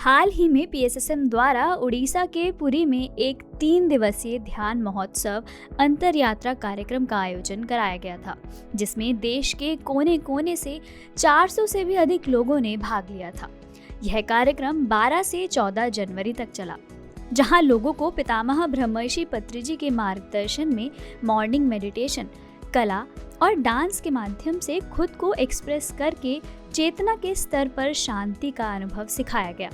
हाल ही में पीएसएसएम द्वारा उड़ीसा के पुरी में एक 3 दिवसीय ध्यान महोत्सव अंतर यात्रा कार्यक्रम का आयोजन कराया गया था, जिसमें देश के कोने कोने से 400 से भी अधिक लोगों ने भाग लिया था। यह कार्यक्रम 12 से 14 जनवरी तक चला, जहां लोगों को पितामह ब्रह्मर्षि पत्रिजी के मार्गदर्शन में मॉर्निंग मेडिटेशन, कला और डांस के माध्यम से खुद को एक्सप्रेस करके चेतना के स्तर पर शांति का अनुभव सिखाया गया।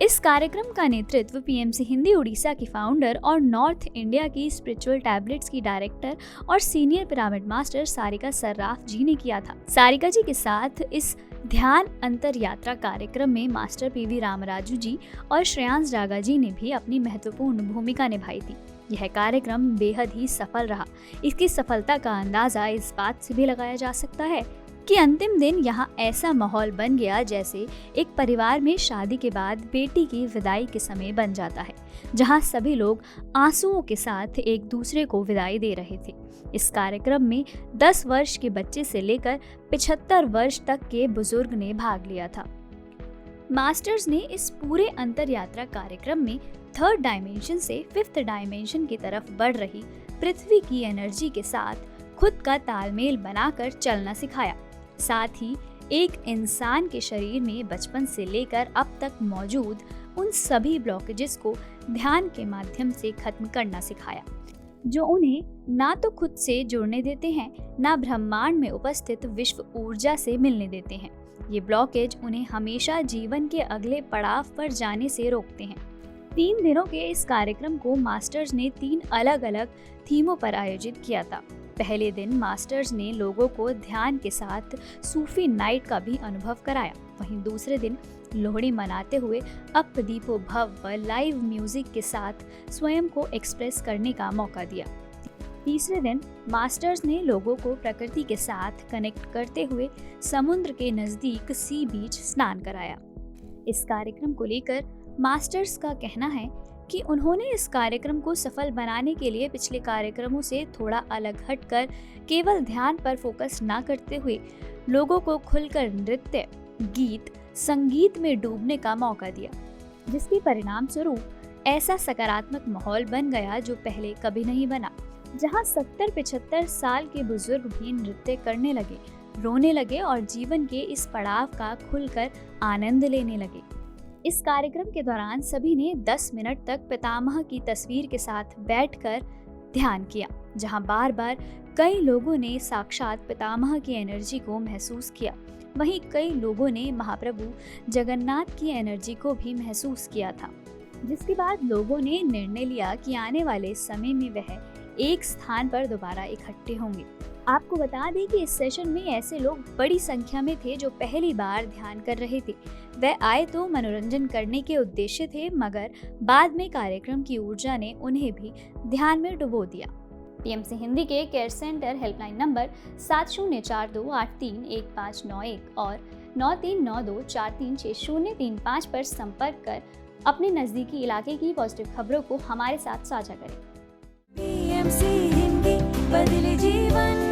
इस कार्यक्रम का नेतृत्व पीएमसी हिंदी उड़ीसा की फाउंडर और नॉर्थ इंडिया की स्पिरिचुअल टैबलेट्स की डायरेक्टर और senior pyramid master Sarika Sarraf ji ने किया था। सारिका जी के साथ इस ध्यान अंतर यात्रा कार्यक्रम में मास्टर पीवी रामराजू जी और श्रेयांश डागा जी ने भी अपनी महत्वपूर्ण भूमिका निभाई थी। यह कार्यक्रम बेहद ही सफल रहा। इसकी सफलता का अंदाजा इस बात से भी लगाया जा सकता है कि अंतिम दिन यहाँ ऐसा माहौल बन गया जैसे एक परिवार में शादी के बाद बेटी की विदाई के समय बन जाता है, जहाँ सभी लोग आंसुओं के साथ एक दूसरे को विदाई दे रहे थे। इस कार्यक्रम में 10 वर्ष के बच्चे से लेकर 75 वर्ष तक के बुजुर्ग ने भाग लिया था। मास्टर्स ने इस पूरे अंतर यात्रा कार्यक्रम में 3rd डायमेंशन से 5th डायमेंशन की तरफ बढ़ रही पृथ्वी की एनर्जी के साथ खुद का तालमेल बनाकर चलना सिखाया। साथ ही एक इंसान के शरीर में बचपन से लेकर अब तक मौजूद उन सभी ब्लॉकेजेस को ध्यान के माध्यम से खत्म करना सिखाया, जो उन्हें ना तो खुद से जुड़ने देते हैं, ना ब्रह्मांड में उपस्थित विश्व ऊर्जा से मिलने देते हैं। ये ब्लॉकेज उन्हें हमेशा जीवन के अगले पड़ाव पर जाने से रोकते हैं। 3 दिनों के इस कार्यक्रम को मास्टर्स ने 3 अलग अलग थीमों पर आयोजित किया था। पहले दिन मास्टर्स ने लोगों को ध्यान के साथ सूफी नाइट का भी अनुभव कराया। वहीं दूसरे दिन लोहड़ी मनाते हुए अप दीपो भव व लाइव म्यूजिक के साथ स्वयं को एक्सप्रेस करने का मौका दिया। तीसरे दिन मास्टर्स ने लोगों को प्रकृति के साथ कनेक्ट करते हुए समुद्र के नजदीक सी बीच स्नान कराया। इस कार्यक्रम को लेकर मास्टर्स का कहना है कि उन्होंने इस कार्यक्रम को सफल बनाने के लिए पिछले कार्यक्रमों से थोड़ा अलग हटकर केवल ध्यान पर फोकस न करते हुए लोगों को खुलकर नृत्य, गीत, संगीत में डूबने का मौका दिया, जिसके परिणाम स्वरूप ऐसा सकारात्मक माहौल बन गया जो पहले कभी नहीं बना, जहां 70-75 साल के बुजुर्ग भी नृत्य करने लगे, रोने लगे और जीवन के इस पड़ाव का खुलकर आनंद लेने लगे। इस कार्यक्रम के दौरान सभी ने 10 मिनट तक पितामह की तस्वीर के साथ बैठकर ध्यान किया, जहां बार बार कई लोगों ने साक्षात पितामह की एनर्जी को महसूस किया। वहीं कई लोगों ने महाप्रभु जगन्नाथ की एनर्जी को भी महसूस किया था, जिसके बाद लोगों ने निर्णय लिया कि आने वाले समय में वह एक स्थान पर दोबारा इकट्ठे होंगे। आपको बता दें कि इस सेशन में ऐसे लोग बड़ी संख्या में थे जो पहली बार ध्यान कर रहे थे। वह आए तो मनोरंजन करने के उद्देश्य थे, मगर बाद में कार्यक्रम की ऊर्जा ने उन्हें भी ध्यान में डुबो दिया। पीएमसी हिंदी के केयर सेंटर हेल्पलाइन नंबर 7042831591 और 9392436035 पर संपर्क कर अपने नजदीकी इलाके की पॉजिटिव खबरों को हमारे साथ साझा करें। पीएमसी हिंदी बदले जीवन।